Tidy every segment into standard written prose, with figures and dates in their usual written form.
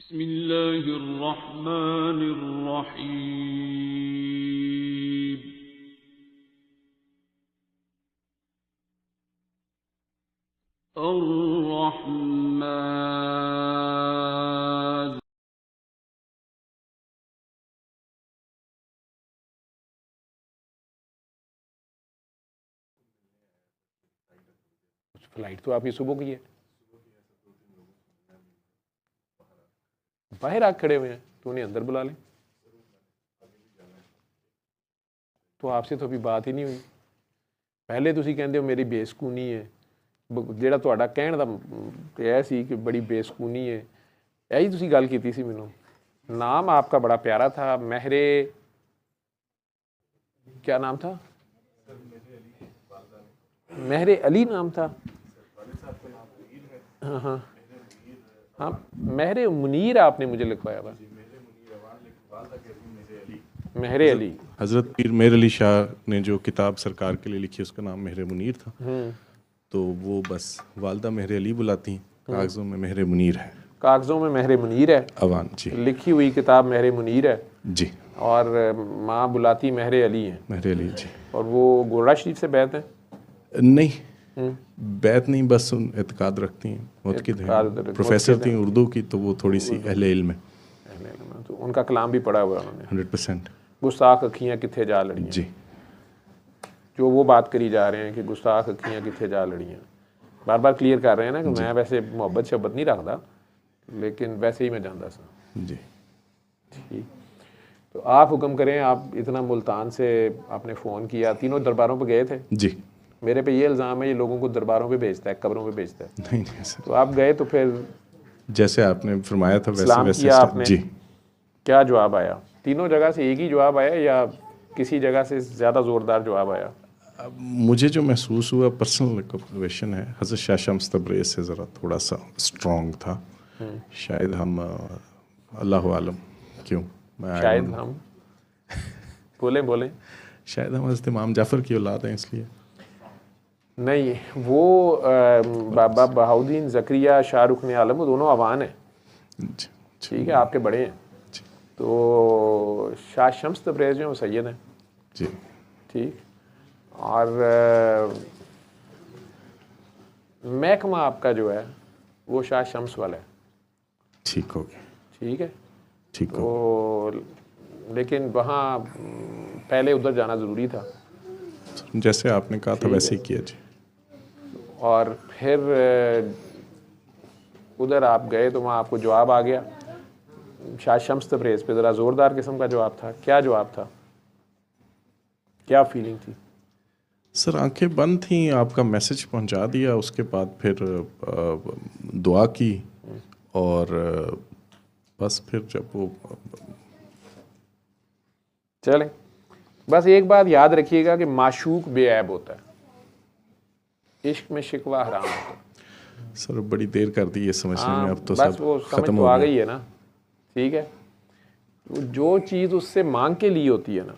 बिस्मिल्लाहिर्रहमानिर्रहीम। अर्रहमान। फ्लाइट तो आपकी सुबह की है, बाहर आग खड़े हुए हैं तो उन्हें अंदर बुला लें। तो आपसे तो अभी बात ही नहीं हुई। पहले ਤੁਸੀਂ ਕਹਿੰਦੇ ਹੋ ਮੇਰੀ ਬੇਸਕੂਨੀ ਹੈ, ਜਿਹੜਾ ਤੁਹਾਡਾ ਕਹਿਣ ਦਾ ਇਹ ਸੀ ਕਿ ਬੜੀ ਬੇਸਕੂਨੀ ਹੈ, यही ਤੁਸੀਂ ਗੱਲ ਕੀਤੀ ਸੀ ਮੈਨੂੰ। नाम आपका बड़ा प्यारा था, महरे, क्या नाम था? महरे अली नाम था। हाँ हाँ हाँ, महरे मुनीर आपने मुझे लिखवाया हुआ। महरे अली। हज़रत पीर मेहर अली शाह ने जो किताब सरकार के लिए लिखी उसका नाम महर मुनीर था, तो वो बस वालदा महर अली बुलाती हैं, कागज़ों में महर मुनीर है। कागज़ों में महर मुनीर है, अवान जी, लिखी हुई किताब महर मुनीर है जी, और माँ बुलाती महर अली हैं। महर अली जी। और वो गोरा शरीफ से बैत हैं? नहीं, बैत नहीं, बस एतकाद रखती हैं, मुतकिद हैं, प्रोफेसर थी उर्दू की, तो वो थोड़ी सी अहले इल्म है। तो उनका कलाम भी पढ़ा हुआ है उन्होंने। 100%। गुस्ताख अखियाँ किथे जा लड़ियाँ जी, जो वो बात करी जा रहे हैं कि गुस्ताख अखियाँ किथे जा लड़ियाँ, बार बार क्लियर कर रहे हैं ना कि मैं वैसे मोहब्बत शब्बत नहीं रखता, लेकिन वैसे ही मैं जानता सा जी। ठीक। तो आप हुक्म करें, आप इतना मुल्तान से आपने फ़ोन किया, तीनों दरबारों पे गए थे? जी। मेरे पे ये इल्ज़ाम है ये लोगों को दरबारों पे भेजता है, कब्रों पे भेजता है। नहीं नहीं सर, तो आप गए तो फिर जैसे आपने फरमाया था वैसे सलाम वैसे किया आपने? जी। क्या जवाब आया? तीनों जगह से एक ही जवाब आया या किसी जगह से ज़्यादा ज़ोरदार जवाब आया? अब मुझे जो महसूस हुआ, पर्सनल ऑब्जर्वेशन है, हज़रत शाह शम्स तबरेज़ से ज़रा थोड़ा सा स्ट्रॉन्ग था। शायद हम अल्लाह आलम क्यों, शायद हम बोलें शायद हम हज़रत इमाम जाफ़र की औलाद हैं इसलिए। नहीं, वो बाबा बहाउद्दीन ज़करिया शाहरुख ने आलम वो दोनों अवान हैं, ठीक है, आपके बड़े हैं। तो शाह शम्स तबरेज़ जो वो सैयद हैं जी, ठीक। और महकमा आपका जो है वो शाह शम्स वाला है, ठीक हो गया, ठीक है। ठीक हो। तो लेकिन वहाँ पहले उधर जाना ज़रूरी था, जैसे आपने कहा था वैसे ही किया जी। और फिर उधर आप गए तो वहाँ आपको जवाब आ गया शाह शम्स तबरेज़ पे, ज़रा ज़ोरदार किस्म का जवाब था। क्या जवाब था, क्या फीलिंग थी? सर आंखें बंद थी, आपका मैसेज पहुंचा दिया, उसके बाद फिर दुआ की और बस फिर जब वो चलें, बस एक बात याद रखिएगा कि माशूक बेऐब होता है, इश्क में शिकवा हराम होता है। सर बड़ी देर कर दी ये समझने में, अब तो बस सब वो समझ खत्म तो हो आ गया। गई है ना, ठीक है। तो जो चीज़ उससे मांग के लिए होती है ना,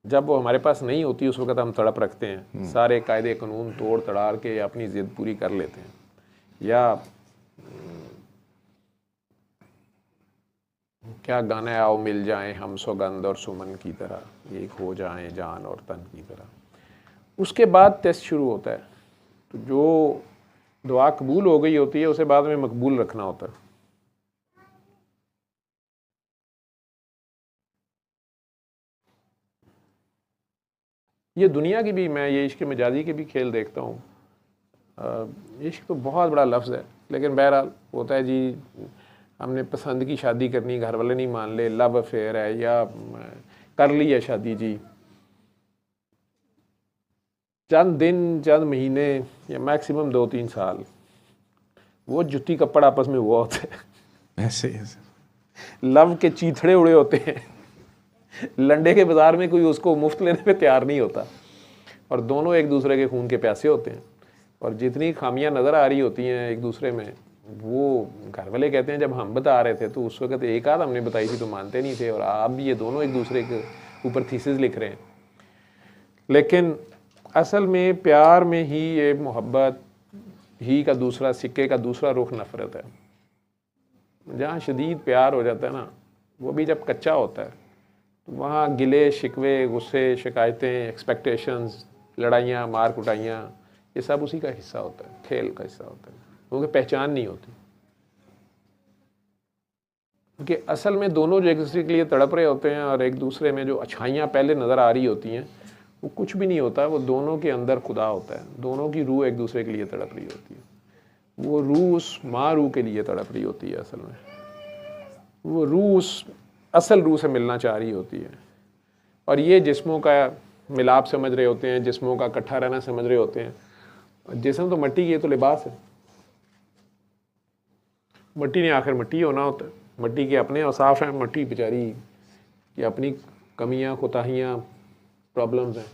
जब वो हमारे पास नहीं होती उस वक्त हम तड़प रखते हैं, सारे कायदे कानून तोड़ तड़ाड़ के अपनी ज़िद पूरी कर लेते हैं, या क्या गाना है, आओ मिल जाएं हम सौगंध और सुमन की तरह, एक हो जाएं जान और तन की तरह। उसके बाद टेस्ट शुरू होता है, तो जो दुआ कबूल हो गई होती है उसे बाद में मकबूल रखना होता है। ये दुनिया की भी, मैं ये इश्क मजाजी के भी खेल देखता हूँ। इश्क तो बहुत बड़ा लफ्ज़ है, लेकिन बहरहाल होता है जी, हमने पसंद की शादी करनी, घर वाले नहीं मान ले, लव अफेयर है, या कर ली है शादी जी, चंद दिन चंद महीने या मैक्सिमम 2-3 साल वो जुत्ती कपड़ आपस में हुआ होता है, ऐसे ऐसे लव के चीथड़े उड़े होते हैं, लंडे के बाज़ार में कोई उसको मुफ्त लेने पे तैयार नहीं होता, और दोनों एक दूसरे के खून के प्यासे होते हैं, और जितनी खामियां नज़र आ रही होती हैं एक दूसरे में, वो घर वाले कहते हैं जब हम बता रहे थे तो उस वक्त एक आध हमने बताई थी तो मानते नहीं थे, और अब ये दोनों एक दूसरे के ऊपर थीसिस लिख रहे हैं। लेकिन असल में प्यार में ही ये मोहब्बत ही का दूसरा, सिक्के का दूसरा रुख नफ़रत है। जहाँ शदीद प्यार हो जाता है ना, वो भी जब कच्चा होता है, तो वहाँ गिले शिकवे, गुस्से, शिकायतें, एक्सपेक्टेशंस, लड़ाइयाँ, मार कुटाइयाँ, ये सब उसी का हिस्सा होता है, खेल का हिस्सा होता है, क्योंकि पहचान नहीं होती। क्योंकि असल में दोनों जो एक दूसरे के लिए तड़प रहे होते हैं और एक दूसरे में जो अच्छाइयाँ पहले नज़र आ रही होती हैं, वो कुछ भी नहीं होता, वो दोनों के अंदर खुदा होता है। दोनों की रूह एक दूसरे के लिए तड़प रही होती है। वो रूह उस माँ रूह के लिए तड़प रही होती है। असल में वो रूह उस असल रूह से मिलना चाह रही होती है। और ये जिस्मों का मिलाप समझ रहे होते हैं, जिस्मों का इकट्ठा रहना समझ रहे होते हैं। जिस्म तो मिट्टी की है, तो लिबास है। मिट्टी ने आखिर मिट्टी होना होता है। मिट्टी के अपने औसाफ हैं, मिट्टी बेचारी की अपनी कमियां, कोताहियां, प्रॉब्लम्स हैं।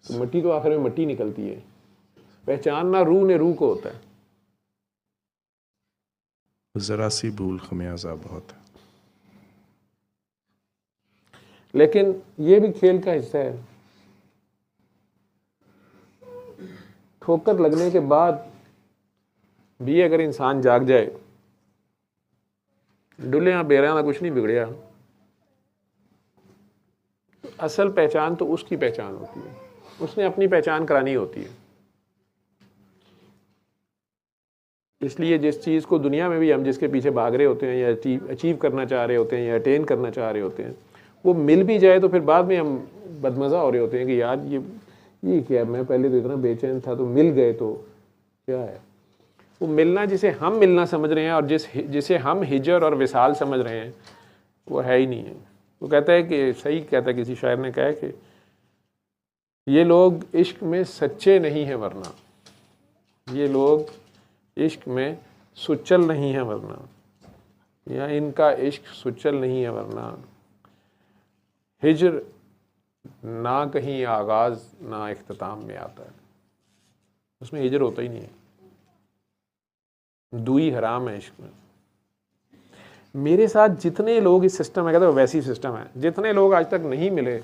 तो मिट्टी तो आखिर में मिट्टी निकलती है। पहचानना रूह ने रूह को होता है। ज़रा सी भूल खमियाजा बहुत है। लेकिन ये भी खेल का हिस्सा है। ठोकर लगने के बाद भी अगर इंसान जाग जाए, डुलिया बेरिया का कुछ नहीं बिगड़िया। तो असल पहचान तो उसकी पहचान होती है, उसने अपनी पहचान करानी होती है। इसलिए जिस चीज़ को दुनिया में भी हम जिसके पीछे भाग रहे होते हैं या अचीव करना चाह रहे होते हैं या अटेन करना चाह रहे होते हैं, वो मिल भी जाए तो फिर बाद में हम बदमज़ा हो रहे होते हैं कि यार ये क्या है, मैं पहले तो इतना बेचैन था, तो मिल गए तो क्या है। वो मिलना जिसे हम मिलना समझ रहे हैं और जिसे हम हिजर और विसाल समझ रहे हैं, वो है ही नहीं है। वो कहता है कि, सही कहता है, किसी शायर ने कहा है कि ये लोग इश्क में सच्चे नहीं हैं, वरना ये लोग इश्क में सुचल नहीं है, वरना या इनका इश्क सुचल नहीं है, वरना हिजर ना कहीं आगाज ना इख्तिताम में आता है। उसमें हिजर होता ही नहीं है, दुई हराम है इश्क में। मेरे साथ जितने लोग इस सिस्टम में, कहते हैं वैसी सिस्टम है, जितने लोग आज तक नहीं मिले,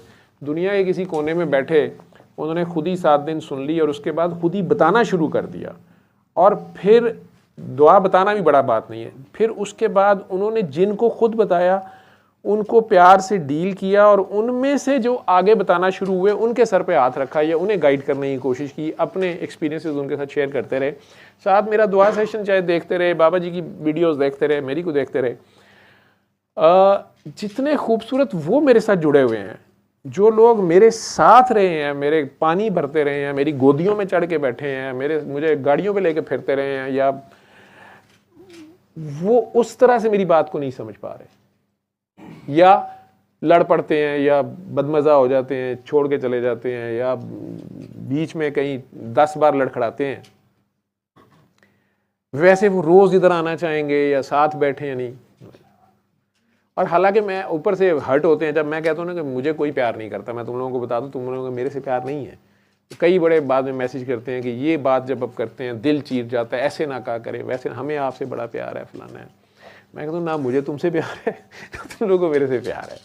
दुनिया के किसी कोने में बैठे, उन्होंने खुद ही 7 दिन सुन ली और उसके बाद खुद ही बताना शुरू कर दिया। और फिर दुआ बताना भी बड़ा बात नहीं है, फिर उसके बाद उन्होंने जिनको खुद बताया उनको प्यार से डील किया और उनमें से जो आगे बताना शुरू हुए उनके सर पे हाथ रखा या उन्हें गाइड करने की कोशिश की, अपने एक्सपीरियंसेस उनके साथ शेयर करते रहे, साथ मेरा दुआ सेशन चाहे देखते रहे, बाबा जी की वीडियोस देखते रहे, मेरी को देखते रहे। जितने खूबसूरत वो मेरे साथ जुड़े हुए हैं, जो लोग मेरे साथ रहे हैं, मेरे पानी भरते रहे हैं, मेरी गोदियों में चढ़ के बैठे हैं, मुझे गाड़ियों पे लेके फिरते रहे हैं, या वो उस तरह से मेरी बात को नहीं समझ पा रहे, या लड़ पड़ते हैं, या बदमज़ा हो जाते हैं, छोड़ के चले जाते हैं, या बीच में कहीं 10 बार लड़खड़ाते हैं, वैसे वो रोज़ इधर आना चाहेंगे या साथ बैठे या नहीं। और हालांकि मैं ऊपर से हर्ट होते हैं जब मैं कहता हूँ ना कि मुझे कोई प्यार नहीं करता। मैं तुम लोगों को बता दूँ, तुम लोगों को मेरे से प्यार नहीं है। कई बड़े बाद में मैसेज करते हैं कि ये बात जब अब करते हैं दिल चीर जाता है, ऐसे ना कहा करें, वैसे हमें आपसे बड़ा प्यार है, फलाना है। मैं कहता हूँ ना मुझे तुमसे प्यार है तुम लोगों को मेरे से प्यार है।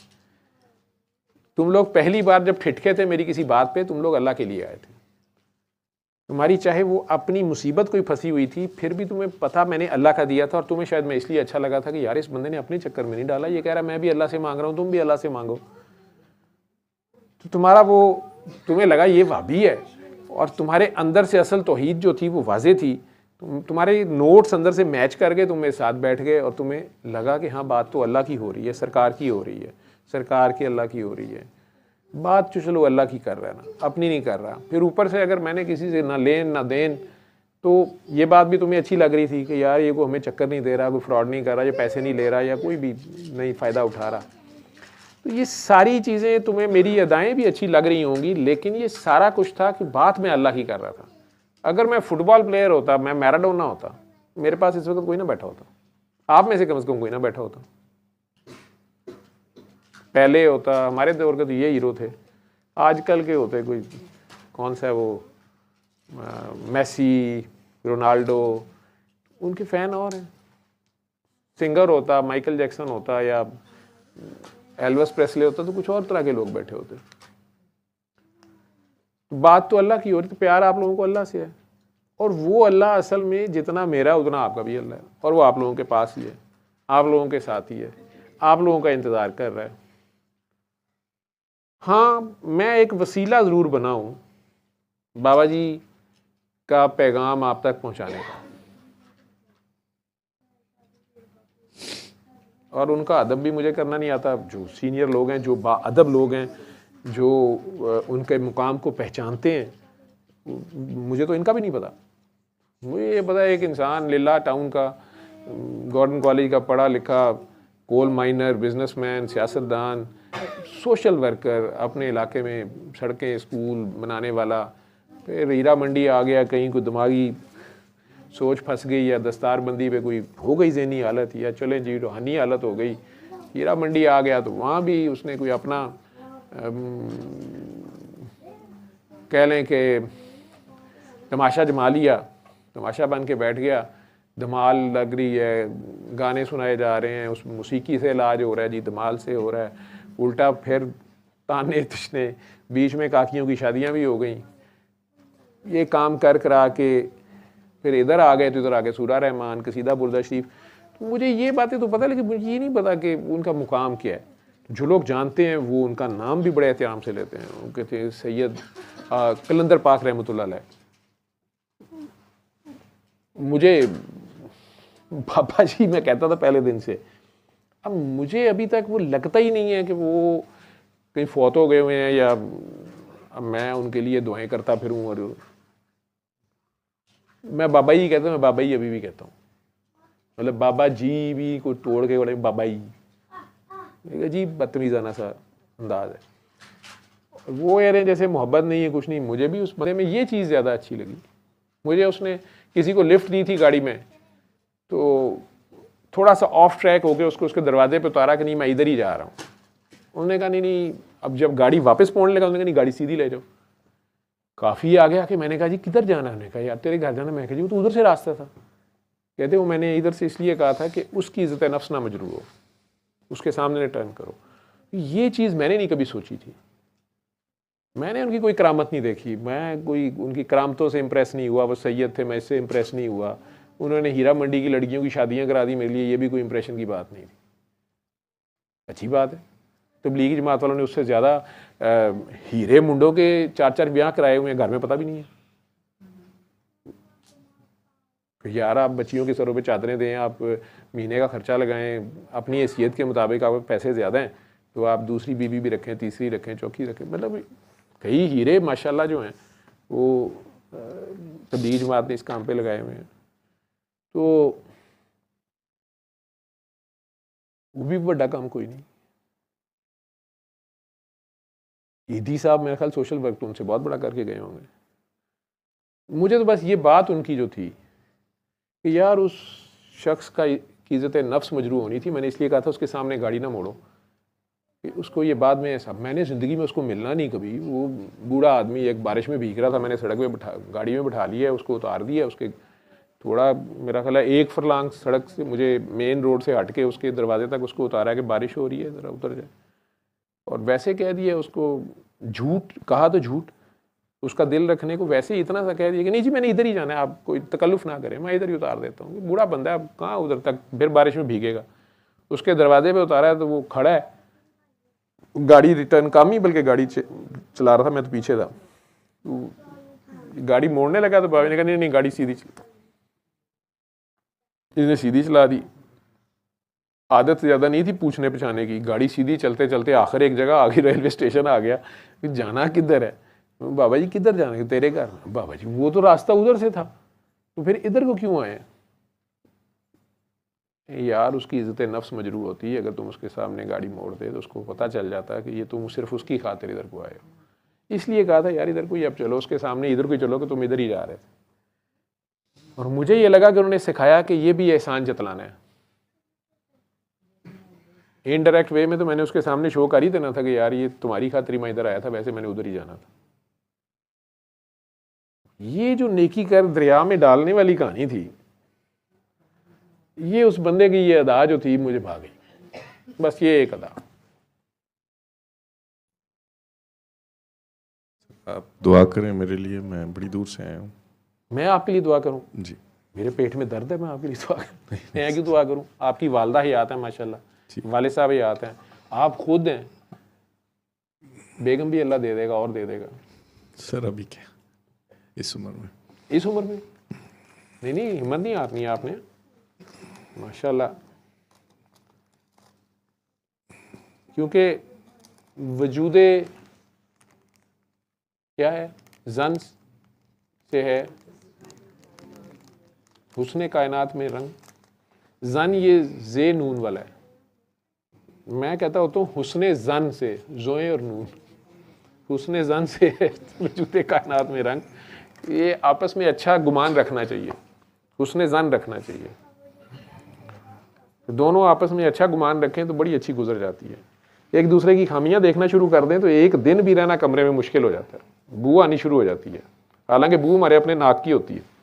तुम लोग पहली बार जब ठिठके थे मेरी किसी बात पे, तुम लोग अल्लाह के लिए आए थे। तुम्हारी चाहे वो अपनी मुसीबत कोई फंसी हुई थी, फिर भी तुम्हें पता मैंने अल्लाह का दिया था, और तुम्हें शायद मैं इसलिए अच्छा लगा था कि यार इस बंदे ने अपने चक्कर में नहीं डाला, ये कह रहा मैं भी अल्लाह से मांग रहा हूँ, तुम भी अल्लाह से मांगो। तो तुम्हारा वो, तुम्हें लगा ये वाबी है, और तुम्हारे अंदर से असल तौहीद जो थी वो वाजे थी। तुम्हारे नोट्स अंदर से मैच कर गए, तुम मेरे साथ बैठ गए और तुम्हें लगा कि हाँ बात तो अल्लाह की हो रही है, सरकार की हो रही है, सरकार की अल्लाह की हो रही है। बात तो चलो अल्लाह की कर रहा है ना, अपनी नहीं कर रहा। फिर ऊपर से अगर मैंने किसी से ना लेन ना देन, तो ये बात भी तुम्हें अच्छी लग रही थी कि यार ये को हमें चक्कर नहीं दे रहा, कोई फ्रॉड नहीं कर रहा, ये पैसे नहीं ले रहा, या कोई भी नहीं फ़ायदा उठा रहा। तो ये सारी चीज़ें तुम्हें, मेरी अदाएँ भी अच्छी लग रही होंगी, लेकिन ये सारा कुछ था कि बात मैं अल्लाह की कर रहा था। अगर मैं फुटबॉल प्लेयर होता, मैं मैराडोना होता, मेरे पास इस वक्त कोई ना बैठा होता, आप में से कम कोई ना बैठा होता। पहले होता, हमारे दौर के तो ये हीरो थे। आजकल के होते कोई कौन सा है वो, मेसी, रोनाल्डो, उनके फ़ैन और हैं। सिंगर होता, माइकल जैक्सन होता या एल्विस प्रेस्ले होता, तो कुछ और तरह के लोग बैठे होते। बात तो अल्लाह की हो रही, तो प्यार आप लोगों को अल्लाह से है, और वो अल्लाह असल में जितना मेरा उतना आपका भी अल्लाह है, और वो आप लोगों के पास ही है। आप लोगों के साथ ही है, आप लोगों का इंतज़ार कर रहा है। हाँ, मैं एक वसीला ज़रूर बना हूँ बाबा जी का पैगाम आप तक पहुँचाने का, और उनका अदब भी मुझे करना नहीं आता। जो सीनियर लोग हैं, जो बाअदब लोग हैं, जो उनके मुकाम को पहचानते हैं, मुझे तो इनका भी नहीं पता। मुझे ये पता है एक इंसान लिल्ला टाउन का, गवर्नमेंट कॉलेज का पढ़ा लिखा, कोल माइनर, बिजनेसमैन, सियासतदान, सोशल वर्कर, अपने इलाके में सड़कें स्कूल बनाने वाला, फिर हीरा मंडी आ गया, कहीं कोई दिमागी सोच फंस गई या दस्तारबंदी पे कोई हो गई ज़हनी हालत, या चलें जी रूहानी हालत हो गई, हीरा मंडी आ गया तो वहाँ भी उसने कोई अपना कह लें कि तमाशा जमा लिया, तमाशा बन के बैठ गया, धमाल लग रही है, गाने सुनाए जा रहे हैं, उस मौसीकी से इलाज हो रहा है जी, धमाल से हो रहा है, उल्टा फिर ताने तिश्ने, बीच में काकियों की शादियां भी हो गई। ये काम कर करा के फिर इधर आ गए तो इधर आके सूरा रहमान, कसीदा बुर्दा शरीफ। तो मुझे ये बातें तो पता, लेकिन मुझे ये नहीं पता कि उनका मुकाम क्या है। जो लोग जानते हैं वो उनका नाम भी बड़े एहतराम से लेते हैं। वो कहते हैं सैयद कलंदर पाक रहमतुल्लाह अलैह। मुझे बाबा जी मैं कहता था पहले दिन से, अब मुझे अभी तक वो लगता ही नहीं है कि वो कहीं फौत हो गए हुए हैं या अब मैं उनके लिए दुआएं करता फिरूं। और मैं बाबा ही कहता हूँ, मैं बाबा ही अभी भी कहता हूँ, मतलब बाबा जी भी कोई तोड़ के बड़े बाबा ही, अजीब बदतमीज़ाना सा अंदाज है। वो यार जैसे मोहब्बत नहीं है कुछ नहीं। मुझे भी उस बंदे में ये चीज़ ज़्यादा अच्छी लगी। मुझे उसने किसी को लिफ्ट दी थी गाड़ी में, तो थोड़ा सा ऑफ ट्रैक हो गया, उसको उसके दरवाजे पे उतारा कि नहीं मैं इधर ही जा रहा हूँ। उन्होंने कहा नहीं, अब जब गाड़ी वापस पहुँचने लगा उन्होंने कहा नहीं गाड़ी सीधी ले जाओ। काफ़ी आगे आके मैंने कहा जी किधर जाना है? उन्होंने कहा यार तेरे घर जाना। मैं कहा जी वो तो उधर से रास्ता था। कहते वो मैंने इधर से इसलिए कहा था कि उसकी इज़्ज़त नफ्स ना मजरूर हो, उसके सामने टर्न करो। ये चीज़ मैंने नहीं कभी सोची थी। मैंने उनकी कोई करामत नहीं देखी, मैं कोई उनकी करामतों से इम्प्रेस नहीं हुआ। वो सैयद थे, मैं इससे इम्प्रेस नहीं हुआ। उन्होंने हीरा मंडी की लड़कियों की शादियां करा दी मेरे लिए, ये भी कोई इम्प्रेशन की बात नहीं थी। अच्छी बात है, तबलीगी जमात वालों ने उससे ज़्यादा हीरे मुंडों के 4-4 ब्याह कराए हुए हैं, घर में पता भी नहीं है। यार आप बच्चियों के सरों पे चादरें दें, आप महीने का खर्चा लगाएं, अपनी हैसियत के मुताबिक आपके पैसे ज़्यादा हैं तो आप दूसरी बीवी भी रखें, तीसरी रखें, चौथी रखें। मतलब कई हीरे माशाल्लाह जो हैं वो तबलीगी जमात ने इस काम पे लगाए हुए हैं। तो वो भी बड़ा काम कोई नहीं। ईदी साहब मेरे ख्याल सोशल वर्क तो उनसे बहुत बड़ा करके गए होंगे। मुझे तो बस ये बात उनकी जो थी कि यार उस शख्स का की इज़्ज़त नफ्स मजरू होनी थी। मैंने इसलिए कहा था उसके सामने गाड़ी ना मोड़ो कि उसको ये बाद में ऐसा, मैंने ज़िंदगी में उसको मिलना नहीं कभी। वो बूढ़ा आदमी एक बारिश में भीग रहा था, मैंने सड़क में गाड़ी में बिठा लिया, उसको उतार दिया। उसके थोड़ा मेरा ख्याल है 1 फरलांग सड़क से, मुझे मेन रोड से हट के उसके दरवाजे तक उसको उतारा कि बारिश हो रही है ज़रा उतर जाए। और वैसे कह दिया उसको, झूठ कहा तो झूठ, उसका दिल रखने को वैसे ही इतना सा कह दिया कि नहीं जी मैंने इधर ही जाना है, आप कोई तकल्लुफ़ ना करें, मैं इधर ही उतार देता हूँ। बूढ़ा बंदा है, अब कहाँ उधर तक फिर बारिश में भीगेगा। उसके दरवाजे पे उतारा है तो वो खड़ा है, गाड़ी रिटर्न काम ही, बल्कि गाड़ी चला रहा था, मैं तो पीछे था। तो गाड़ी मोड़ने लगा तो बाबा ने कहा नहीं नहीं गाड़ी सीधी चला। इसने सीधी चला दी। आदत ज़्यादा नहीं थी पूछने पछाने की, गाड़ी सीधी चलते चलते आखिर एक जगह आगे रेलवे स्टेशन आ गया। कि जाना किधर है? बाबा जी किधर जाना है? तेरे घर। बाबा जी वो तो रास्ता उधर से था, तो फिर इधर को क्यों आए? यार उसकी इज़्ज़त नफ्स मजरू होती है। अगर तुम उसके सामने गाड़ी मोड़ दे तो उसको पता चल जाता है कि ये तुम सिर्फ उसकी खातिर इधर को आए हो। इसलिए कहा था यार इधर को ही अब चलो, उसके सामने इधर को ही चलो कि तुम इधर ही जा रहे थे। और मुझे ये लगा कि उन्होंने सिखाया कि ये भी एहसान जतलाना है। इनडायरेक्ट वे में तो मैंने उसके सामने शो कर ही देना था कि यार ये तुम्हारी खातिर मैं इधर आया था, वैसे मैंने उधर ही जाना था। ये जो नेकी कर दरिया में डालने वाली कहानी थी, ये उस बंदे की ये अदा जो थी मुझे भा गई। बस ये एक अदा। आप दुआ करें मेरे लिए, मैं बड़ी दूर से आया हूँ। मैं आपके लिए दुआ करूं? जी। मेरे पेट में दर्द है, मैं आपके लिए दुआ करूँ? मैं क्यों दुआ करूँ? आपकी वालदा हयात है माशाल्लाह, वाले साहब हयात हैं, आप खुद हैं, बेगम भी अल्लाह दे देगा और दे देगा। सर अभी क्या इस उम्र में? इस उम्र में नहीं, हिम्मत नहीं आती है आपने माशाल्लाह, क्योंकि वजूदे क्या है, जन से है हुस्ने कायनात में रंग। जन ये जे नून वाला है, मैं कहता होता हूँ हुस्ने जन से, जोए और नून, हुस्ने जन से है वजूदे कायनात में रंग। ये आपस में अच्छा गुमान रखना चाहिए, हुस्ने जन रखना चाहिए, दोनों आपस में अच्छा गुमान रखें तो बड़ी अच्छी गुजर जाती है। एक दूसरे की खामियां देखना शुरू कर दें तो एक दिन भी रहना कमरे में मुश्किल हो जाता है, बू आनी शुरू हो जाती है, हालांकि बू हमारे अपने नाक की होती है।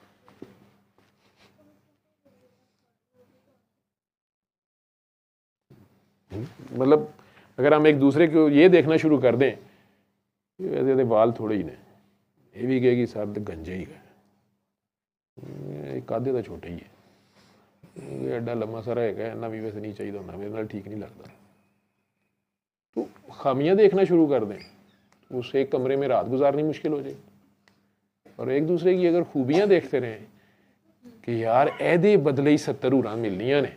मतलब अगर हम एक दूसरे को ये देखना शुरू कर दें, वैसे बाल थोड़े ही ने, ये भी कहेगी सर तो गंजे ही गए, कादे तो छोटे ही है, एडा लम्मा सारा है, इन्ना भी वैसे नहीं चाहिए होना, मेरे नाल ठीक नहीं लगता। तो खामियां देखना शुरू कर दें, उस एक कमरे में रात गुजारनी मुश्किल हो जाए। और एक दूसरे की अगर खूबियां देखते रहें कि यार एदे बदले ही 70 हूरां मिलनियां ने,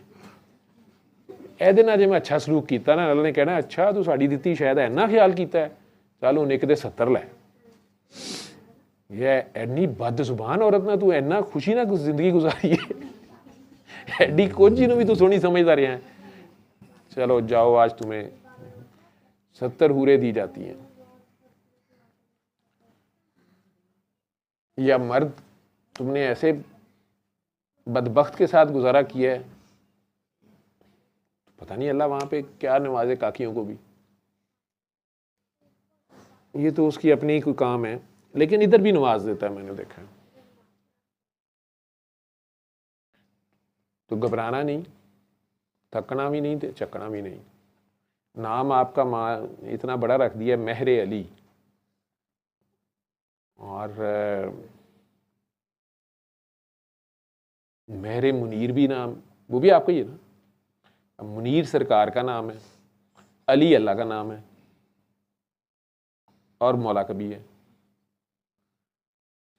एदे नाल जे मैं अच्छा सलूक किया ना, अल्लाह ने कहना अच्छा तू साड़ी दित्ती शायद इन्ना ख्याल किया है, चल हुण एक दे 70 लै। ये एनी बद जुबान औरत ना तू इन्ना खुशी ना जिंदगी गुजारी है, एडी कोजी भी तू सोहनी समझदा रहा है, चलो जाओ आज तुम्हें 70 हूरें दी जाती हैं। या मर्द तुमने ऐसे बदबख्त के साथ गुजारा किया है, पता नहीं अल्लाह वहां पे क्या नवाजे काकियों को भी, ये तो उसकी अपनी कोई काम है, लेकिन इधर भी नवाज देता है, मैंने देखा है। तो घबराना नहीं, थकना भी नहीं, चकना भी नहीं। नाम आपका माँ इतना बड़ा रख दिया महरे अली, और महरे मुनीर भी नाम, वो भी आपका ही है ना। मुनीर सरकार का नाम है, अली अल्लाह का नाम है, और मौला का भी है।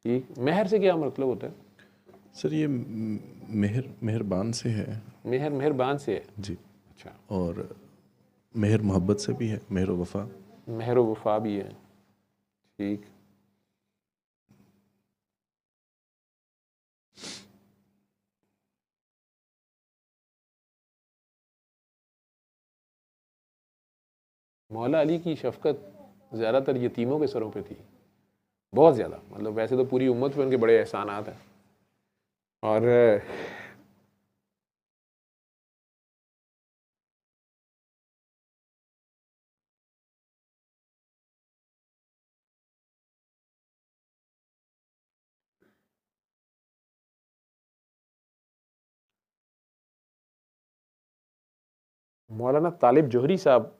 ठीक, मेहर से क्या मतलब होता है सर? ये मेहरबान से है, मेहरबान से है जी। अच्छा, और मेहर मोहब्बत से भी है, मेहर वफा, मेहर वफा भी है। ठीक, मौला अली की शफकत ज़्यादातर यतीमों के सरों पे थी, बहुत ज़्यादा। मतलब वैसे तो पूरी उम्मत पे उनके बड़े एहसानात हैं, और मौलाना तालिब जोहरी साहब,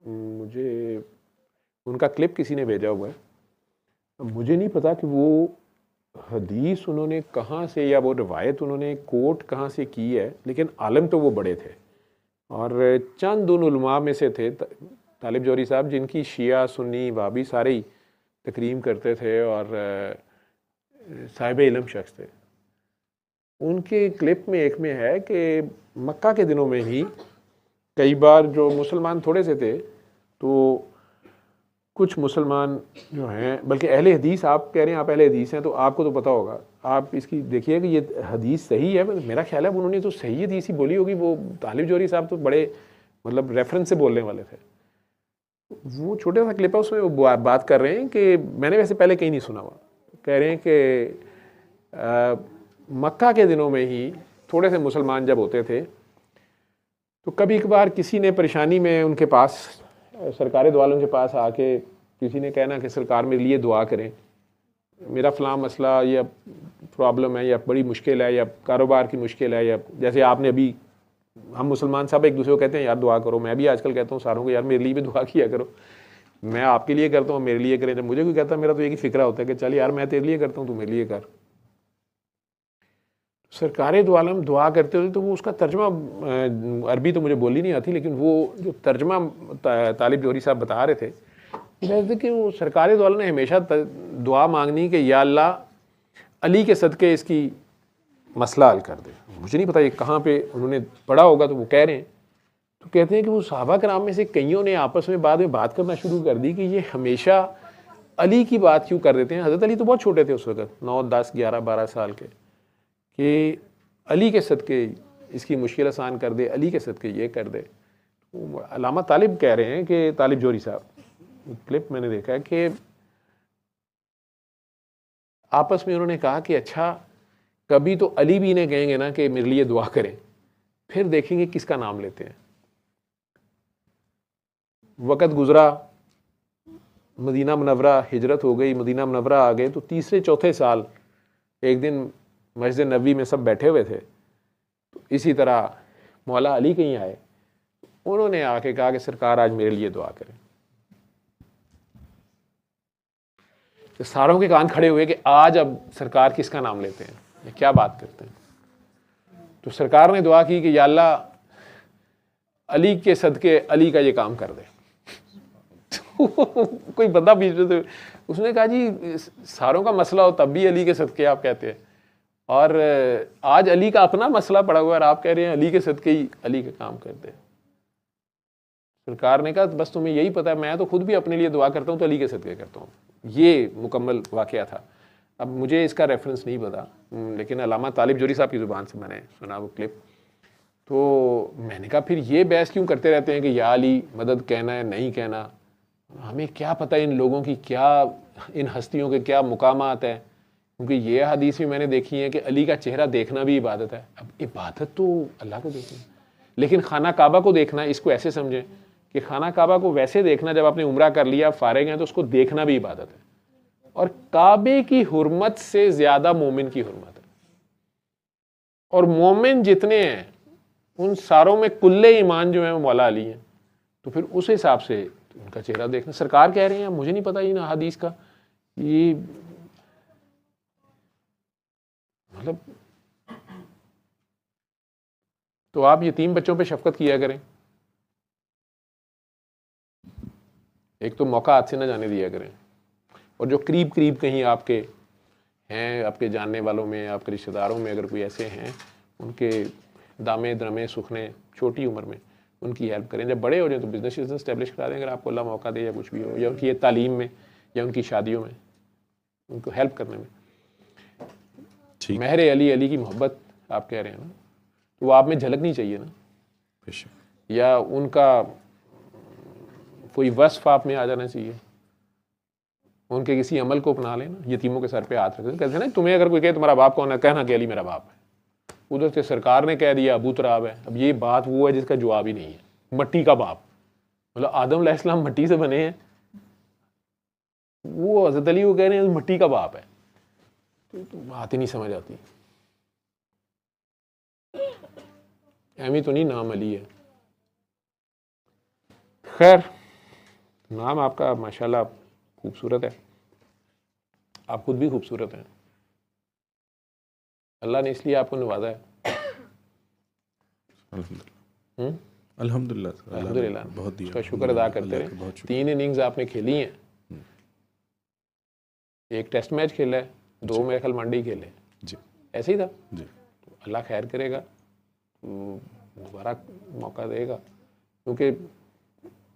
मुझे उनका क्लिप किसी ने भेजा हुआ है, मुझे नहीं पता कि वो हदीस उन्होंने कहाँ से या वो रिवायत उन्होंने कोट कहाँ से की है, लेकिन आलम तो वो बड़े थे, और चंद उन उलमा में से थे तालिब जोहरी साहब, जिनकी शिया सुन्नी वाबी सारे ही तकरीम करते थे और साहिब इल्म शख्स थे। उनके क्लिप में एक में है कि मक्का के दिनों में ही कई बार जो मुसलमान थोड़े से थे, तो कुछ मुसलमान जो हैं, बल्कि अहले हदीस, आप कह रहे हैं आप अहले हदीस हैं तो आपको तो पता होगा, आप इसकी देखिए कि ये हदीस सही है। मेरा ख्याल है उन्होंने तो सही हदीस ही बोली होगी। वो तालिब जोहरी साहब तो बड़े मतलब रेफरेंस से बोलने वाले थे। वो छोटा सा क्लिप है, उसमें वो बात कर रहे हैं कि मैंने वैसे पहले कहीं नहीं सुना हुआ, कह रहे हैं कि मक्का के दिनों में ही थोड़े से मुसलमान जब होते थे तो कभी कभार किसी ने परेशानी में उनके पास, सरकार दो आलम के पास आके किसी ने कहना कि सरकार मेरे लिए दुआ करें, मेरा फ़लाँ मसला या प्रॉब्लम है या बड़ी मुश्किल है या कारोबार की मुश्किल है, या जैसे आपने अभी, हम मुसलमान सब एक दूसरे को कहते हैं यार दुआ करो, मैं भी आजकल कहता हूँ सारों को यार मेरे लिए भी दुआ किया करो, मैं आपके लिए करता हूँ मेरे लिए करें। जब मुझे कोई कहता है मेरा तो एक ही फिक्रा होता है कि चल यार मैं तेरे लिए करता हूँ तू मेरे लिए कर। सरकार दो आलम दुआ करते होते तो वो उसका तर्जमा, अरबी तो मुझे बोली नहीं आती, लेकिन वो जो तर्जमा तालिब जोहरी साहब बता रहे थे कि वो सरकार दो आलम ने हमेशा दुआ मांगनी कि या अल्लाह अली के सदक़े इसकी मसला हल कर दे। मुझे नहीं पता ये कहाँ पे उन्होंने पढ़ा होगा, तो वो कह रहे हैं, तो कहते हैं कि वो सहाबा कराम में से कईयों ने आपस में बाद में बात करना शुरू कर दी कि ये हमेशा अली की बात क्यों कर देते हैं। हज़रत अली तो बहुत छोटे थे उस वक़्त, 9, 10, 11, 12 साल के, कि अली के सदक़े इसकी मुश्किल आसान कर दे, अली के सदक़े ये कर दे। अल्लामा तालिब कह रहे हैं कि तालिब जोहरी साहब, क्लिप मैंने देखा है कि आपस में उन्होंने कहा कि अच्छा कभी तो अली भी इन्हें कहेंगे ना कि मेरे लिए दुआ करें, फिर देखेंगे किसका नाम लेते हैं। वक़्त गुज़रा, मदीना मुनव्वरा हिजरत हो गई, मदीना मुनव्वरा आ गए, तो तीसरे चौथे साल एक दिन मस्जिद नबी में सब बैठे हुए थे, तो इसी तरह मौला अली कहीं आए, उन्होंने आके कहा कि सरकार आज मेरे लिए दुआ करें। तो सारों के कान खड़े हुए कि आज अब सरकार किसका नाम लेते हैं, ये क्या बात करते हैं। तो सरकार ने दुआ की कि या अल्लाह अली के सदके अली का ये काम कर दे। तो कोई बंदा बीच में, तो उसने कहा जी सारों का मसला हो तब भी अली के सदके आप कहते हैं, और आज अली का अपना मसला पड़ा हुआ है और आप कह रहे हैं अली के सदके ही अली का काम कर दे। सरकार ने कहा बस तुम्हें यही पता है, मैं तो खुद भी अपने लिए दुआ करता हूँ तो अली के सदके करता हूँ। ये मुकम्मल वाक़या था। अब मुझे इसका रेफरेंस नहीं पता, लेकिन अल्लामा तालिब जोहरी साहब की ज़ुबान से मैंने सुना वो क्लिप। तो मैंने कहा फिर ये बहस क्यों करते रहते हैं कि या अली मदद कहना है नहीं कहना, हमें क्या पता इन लोगों की क्या, इन हस्तियों के क्या मुकामात है। क्योंकि ये हदीस भी मैंने देखी है कि अली का चेहरा देखना भी इबादत है। अब इबादत तो अल्लाह को देखना, लेकिन खाना काबा को देखना, इसको ऐसे समझें कि खाना काबा को वैसे देखना, जब आपने उम्रा कर लिया फारिग हैं तो उसको देखना भी इबादत है। और काबे की हुर्मत से ज़्यादा मोमिन की हुर्मत है, और मोमिन जितने हैं उन सारों में कुल्ले ईमान जो है वो मौला अली हैं। तो फिर उस हिसाब से उनका चेहरा देखना, सरकार कह रही हैं, मुझे नहीं पता इन हदीस का, ये मतलब। तो आप यतीम बच्चों पे शफकत किया करें, एक तो मौका हाथ से ना जाने दिया करें, और जो करीब करीब कहीं आपके हैं, आपके जानने वालों में, आपके रिश्तेदारों में अगर कोई ऐसे हैं, उनके दामे द्रमे सुखने छोटी उम्र में उनकी हेल्प करें। जब बड़े हो जाए तो बिजनेस इस्टेब्लिश करा दें, अगर आपको अल्लाह मौका दे या कुछ भी हो, या उनकी तालीम में या उनकी शादियों में उनको हेल्प करने में। महर अली, अली की मोहब्बत आप कह रहे हैं ना, तो वो आप में झलकनी चाहिए ना, या उनका कोई वस्फ आप में आ जाना चाहिए, उनके किसी अमल को अपना लेना। यतीमों के सर पे हाथ रख, कहते हैं ना, तुम्हें अगर कोई कहे तुम्हारा बाप कौन है, कहना कि अली मेरा बाप है। उधर से सरकार ने कह दिया अबू तुराब है। अब ये बात वो है जिसका जवाब ही नहीं है, मट्टी का बाप, मतलब आदम अलैहिस्सलाम मट्टी से बने हैं, वो हज़रत अली को कह रहे हैं मट्टी का बाप है, तो बात ही नहीं समझ आती। एमी तो नहीं नाम अली है। खैर, नाम आपका माशाल्लाह खूबसूरत है, आप खुद भी खूबसूरत हैं, अल्लाह ने इसलिए आपको नवाजा है। अल्हम्दुलिल्लाह, बहुत दिया, उसका शुक्र अदा करते रहे। 3 इनिंग्स आपने खेली हैं, एक टेस्ट मैच खेला है, 2 मेरे ख्याल वनडे खेले जी, ऐसे ही था जी। तो अल्लाह खैर करेगा, दोबारा मौका देगा, क्योंकि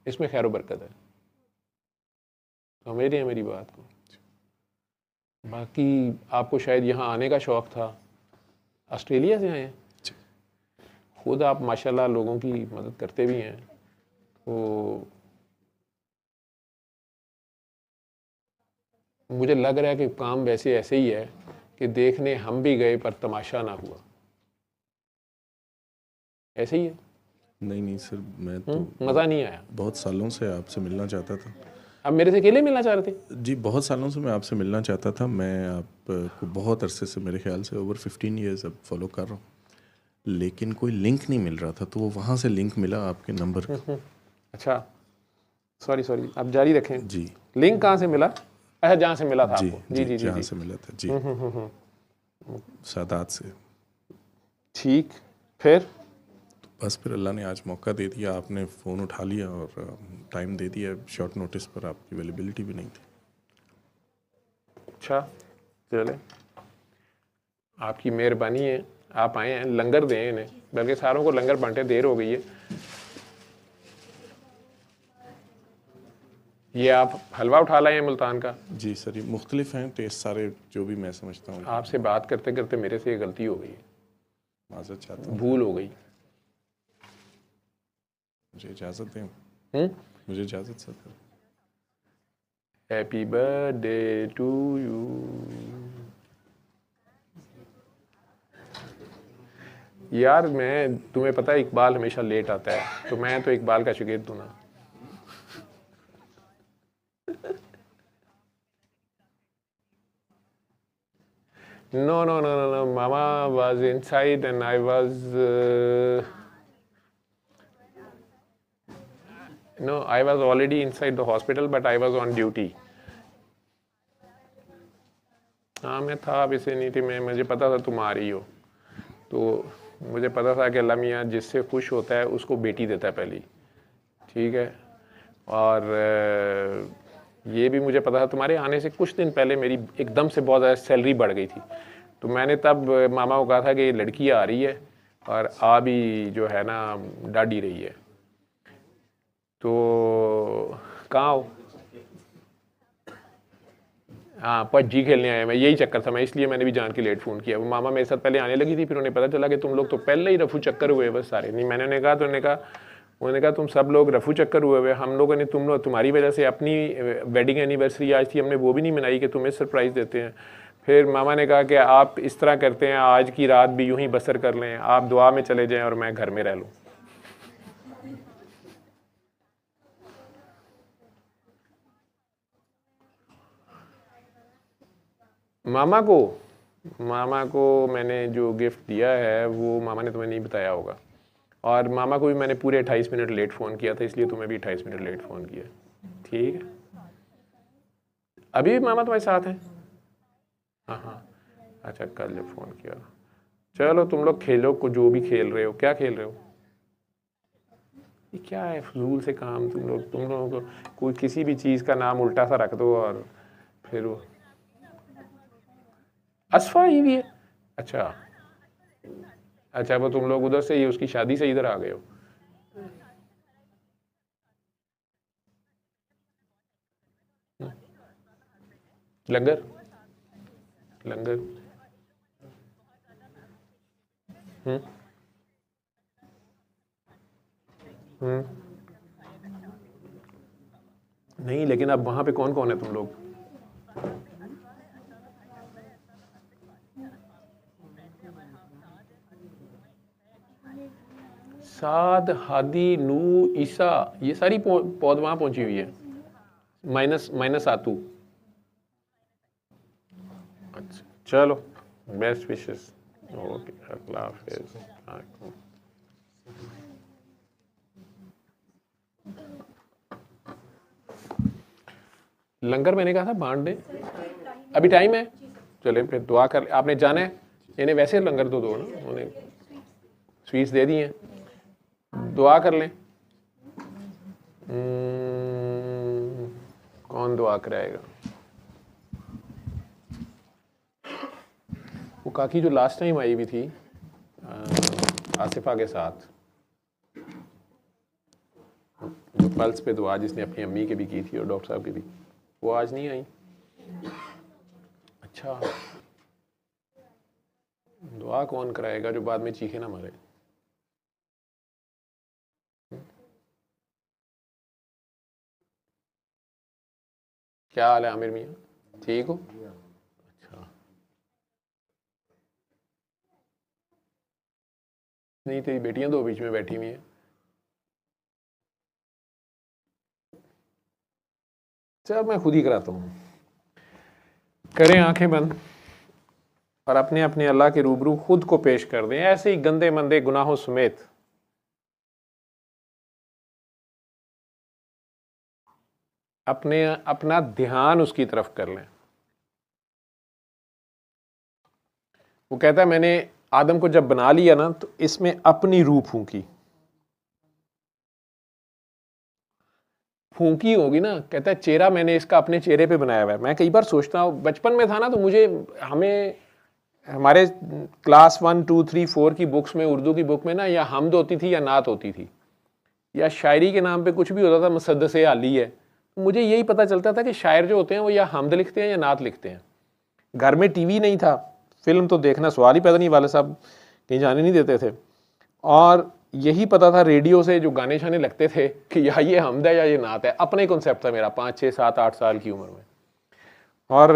इसमें खैर बरकत है। समझ रहे हैं मेरी बात को। बाकी आपको शायद यहाँ आने का शौक़ था, ऑस्ट्रेलिया से आए हैं, खुद आप माशाल्लाह लोगों की मदद करते भी हैं, तो मुझे लग रहा है कि काम वैसे ऐसे ही है कि देखने हम भी गए पर तमाशा ना हुआ, ऐसे ही है। नहीं सर, मैं तो मज़ा नहीं आया। बहुत सालों से आपसे मिलना चाहता था। आप मेरे से अकेले मिलना चाह रहे थे? जी, बहुत सालों से मैं आपसे मिलना चाहता था। मैं आपको बहुत अरसे से, मेरे ख्याल से ओवर 15 ईयर्स अब फॉलो कर रहा हूँ, लेकिन कोई लिंक नहीं मिल रहा था, तो वो वहाँ से लिंक मिला आपके नंबर का। अच्छा, सॉरी, आप जारी रखें जी। लिंक कहाँ से मिला? अच्छा, जहाँ से मिला था जी, आपको। जी, जहाँ से मिला था जी, सादात से। ठीक, फिर बस फिर अल्लाह ने आज मौका दे दिया, आपने फ़ोन उठा लिया और टाइम दे दिया। शॉर्ट नोटिस पर आपकी अवेलेबिलिटी भी नहीं थी। अच्छा चले, आपकी मेहरबानी है, आप आए हैं, लंगर दें इन्हें, बल्कि सारों को लंगर बांटे, देर हो गई है। ये आप हलवा उठा लाए हैं मुल्तान का? जी सर, ये मुख्तलिफ हैं टेस्ट सारे, जो भी मैं समझता हूँ। आपसे बात करते करते मेरे से ये गलती हो गई है, माजरत चाहता हूँ, भूल हो गई। मुझे इजाज़त दें। मुझे इजाज़त sir. Happy birthday to you. यार मैं, तुम्हें पता है इकबाल हमेशा लेट आता है, तो मैं तो इकबाल का शागिर्द हूँ ना। No, no, no, no, no. Mama was inside and I was. No, I was already inside the hospital, but I was on duty. हाँ मैं था, अब इसे नहीं थी मैं, मुझे पता था तुम आ रही हो, तो मुझे पता था कि अल्लाह मियाँ जिससे खुश होता है उसको बेटी देता है पहली, ठीक है। और ये भी मुझे पता था तुम्हारे आने से कुछ दिन पहले मेरी एकदम से बहुत ज़्यादा सैलरी बढ़ गई थी, तो मैंने तब मामा को कहा था कि ये लड़की आ रही है और आ भी जो है ना डाढ़ी रही है, तो कहाँ हो? हाँ पबजी खेलने आया मैं, यही चक्कर था, मैं इसलिए मैंने भी जान के लेट फ़ोन किया। वो मामा मेरे साथ पहले आने लगी थी, फिर उन्हें पता चला कि तुम लोग तो पहले ही रफू चक्कर हुए बस सारे। नहीं मैंने उन्हें कहा, तो उन्होंने कहा तुम सब लोग रफू चक्कर हुए हुए, हम लोगों ने तुम्हारी वजह से अपनी वेडिंग एनिवर्सरी आज थी, हमने वो भी नहीं मनाई कि तुम्हें सरप्राइज़ देते हैं। फिर मामा ने कहा कि आप इस तरह करते हैं, आज की रात भी यूं ही बसर कर लें, आप दुआ में चले जाएं और मैं घर में रह लूँ। मामा को मैंने जो गिफ्ट दिया है वो मामा ने तुम्हें नहीं बताया होगा, और मामा को भी मैंने पूरे 28 मिनट लेट फ़ोन किया था, इसलिए तुम्हें भी 28 मिनट लेट फ़ोन किया, ठीक है। अभी भी मामा तुम्हारे साथ हैं? हाँ हाँ, अच्छा कल जब फ़ोन किया। चलो तुम लोग खेलो को, जो भी खेल रहे हो, क्या खेल रहे हो? ये क्या है फजूल से काम, तुम लोगों को कोई किसी भी चीज़ का नाम उल्टा सा रख दो और फिर वो असफा ही भी है। अच्छा अच्छा, वो तुम लोग उधर से ही उसकी शादी से इधर आ गए हो? लंगर लंगर नहीं, लेकिन अब वहां पे कौन कौन है तुम लोग? साद, हादी, नू, ईसा, ये सारी पौध वहां पहुंची हुई है, माइनस आतू। अच्छा चलो, बेस्ट विशेस, ओके, अल्लाह हाफिज। लंगर मैंने कहा था बांट दे, अभी टाइम है, चले फिर दुआ कर। आपने जाना है, इन्हें वैसे लंगर तो दो ना, उन्हें स्वीट्स दे दी हैं, दुआ कर लें। कौन दुआ कराएगा? वो काकी जो लास्ट टाइम आई हुई थी आसिफा के साथ, जो पल्स पे दुआ जिसने अपनी अम्मी के भी की थी और डॉक्टर साहब की भी, वो आज नहीं आई। अच्छा, दुआ कौन कराएगा जो बाद में चीखे ना मरे? क्या हाल है आमिर मियाँ, ठीक हो? अच्छा, नहीं तेरी बेटियां दो बीच में बैठी हुई हैं। चल मैं खुद ही कराता हूँ, करें आंखें बंद और अपने अपने अल्लाह के रूबरू खुद को पेश कर दें, ऐसे ही गंदे मंदे गुनाहों समेत। अपना ध्यान उसकी तरफ कर लें। वो कहता है मैंने आदम को जब बना लिया ना तो इसमें अपनी रूह फूंकी होगी ना, कहता है चेहरा मैंने इसका अपने चेहरे पे बनाया हुआ है। मैं कई बार सोचता हूँ, बचपन में था ना तो हमें हमारे क्लास 1, 2, 3, 4 की बुक्स में, उर्दू की बुक में ना या हमद होती थी या नात होती थी, या शायरी के नाम पे कुछ भी होता था, मुसद्दस आली है। मुझे यही पता चलता था कि शायर जो होते हैं वो या हमद लिखते हैं या नात लिखते हैं। घर में टीवी नहीं था, फिल्म तो देखना सवाल ही पैदा नहीं, वाले साहब कहीं जाने नहीं देते थे, और यही पता था रेडियो से जो गाने शाने लगते थे कि या ये हमद है या ये नात है। अपना ही कॉन्सेप्ट था मेरा 5, 6, 7, 8 साल की उम्र में। और